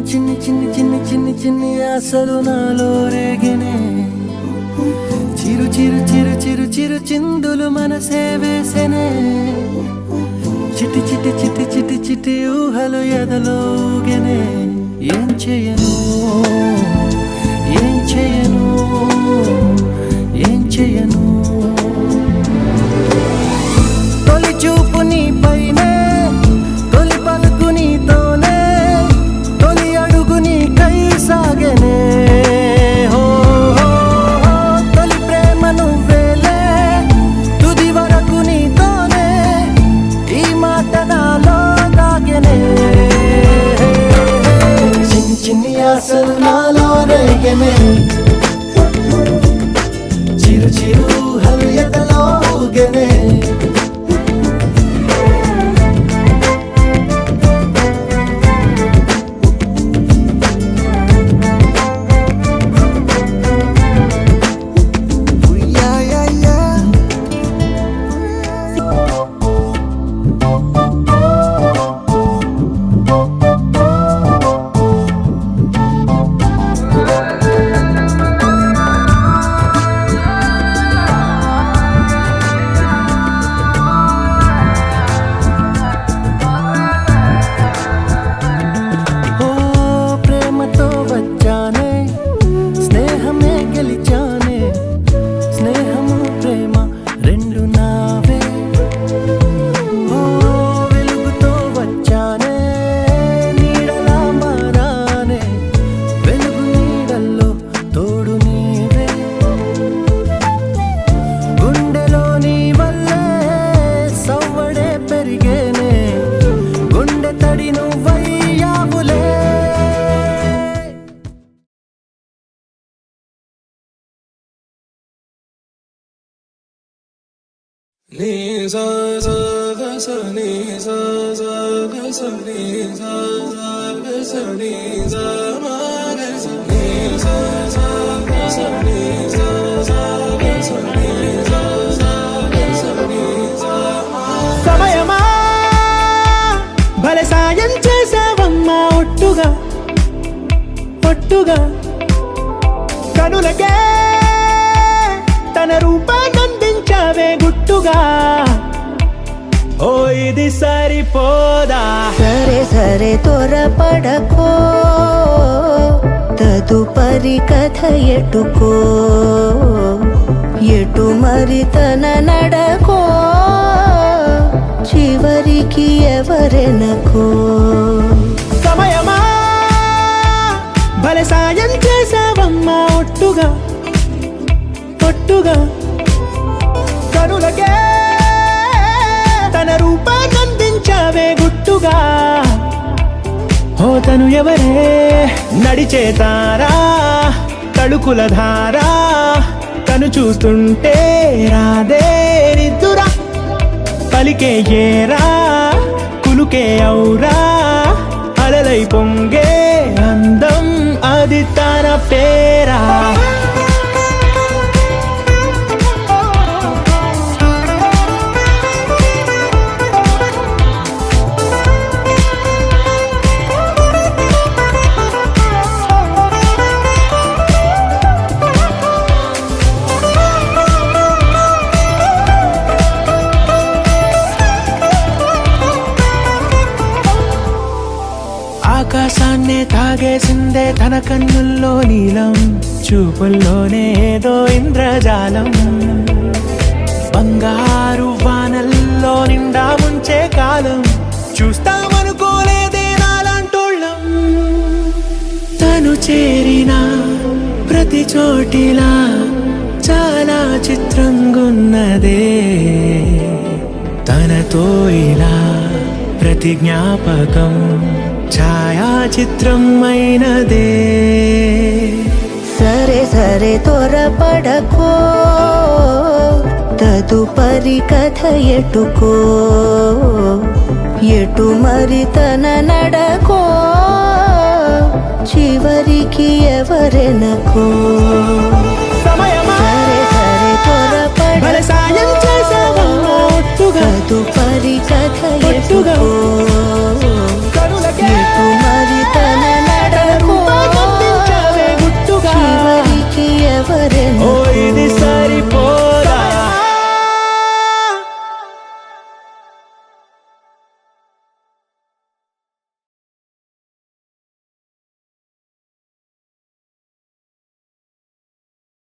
చిన్ని చిన్ని చిన్ని చిన్ని చిన్ని ఆశలు నాలో రేగినే చిరు చిరు చిరు చిరు చిరు చిందులు మనసే వేసెనే చిటి చిటి చిటి చిటి చిటి ఊహలు ఎదలో ఊగెనే ఏం చేయను ఏం చేయను ఏం చేయను తొలి చూపు నీ పైనే తొలి పలుకు నీతోనే తొలి అడుగు నీ కై సాగెనే తొలి ప్రేమ నువ్వేలే తుది వరకు నీతోనే ఈ మాట నాలో దాగెనే చిన్ని చిన్ని ఆశలు నాలో రేగెనే చిరు చిరు ఊహలు ఎదలో ఊగెనే ni sa sa ga sa ni sa sa ga sa ni sa sa ga sa ni sa ma ga sa ni sa sa ga sa ni sa sa ga sa ni sa sa ga sa ni sa ma సమయమా భలే సాయం చేసావమ్మా ఒట్టుగా ఒట్టుగా కనులకే తన రూపాన్నందించావే గుట్టుగా ఓ ఇది సరిపోదా సరే సరే త్వరపడకో తదుపరి కథ ఎటుకో ఎటు మరి తన నడకో చివరికి ఎవరెనకో సమయమా భలే సాయం చేసావమ్మా ఒట్టుగా ఒట్టుగా కనులకే తన రూపాన్నందించావే గుట్టుగా ఓ తను ఎవరే నడిచే తారా తడుకుల ధారా తను చూస్తుంటే రాదే నిద్దురా పలికే ఏరా కులుకే ఔరా అలలై పొంగే అందం అది తన పేరా ఆకాశాన్నే తాగేసిందే తన కన్నుల్లో నీలం చూపుల్లోనే ఏదో ఇంద్రజాలం బంగారు వానల్లో నిండా ముంచే కాలం చూస్తామనుకోలేదే నాలాంటోళ్ళం తను చేరిన ప్రతి చోటిలా చాలా చిత్రంగున్నదే తనతో ఇలా ప్రతి జ్ఞాపకం ఛాయాచిత్రం అయినదే సరే సరే త్వరపడకో తదుపరి కథ ఎటుకో ఎటు మరి తన నడకో చివరికి ఎవరెనకో సమయమా సరే సరే త్వరపడ భలే సాయం చేసావమ్మా ఒట్టుగా తదుపరి కథ ఒట్టుగా ఎటుకో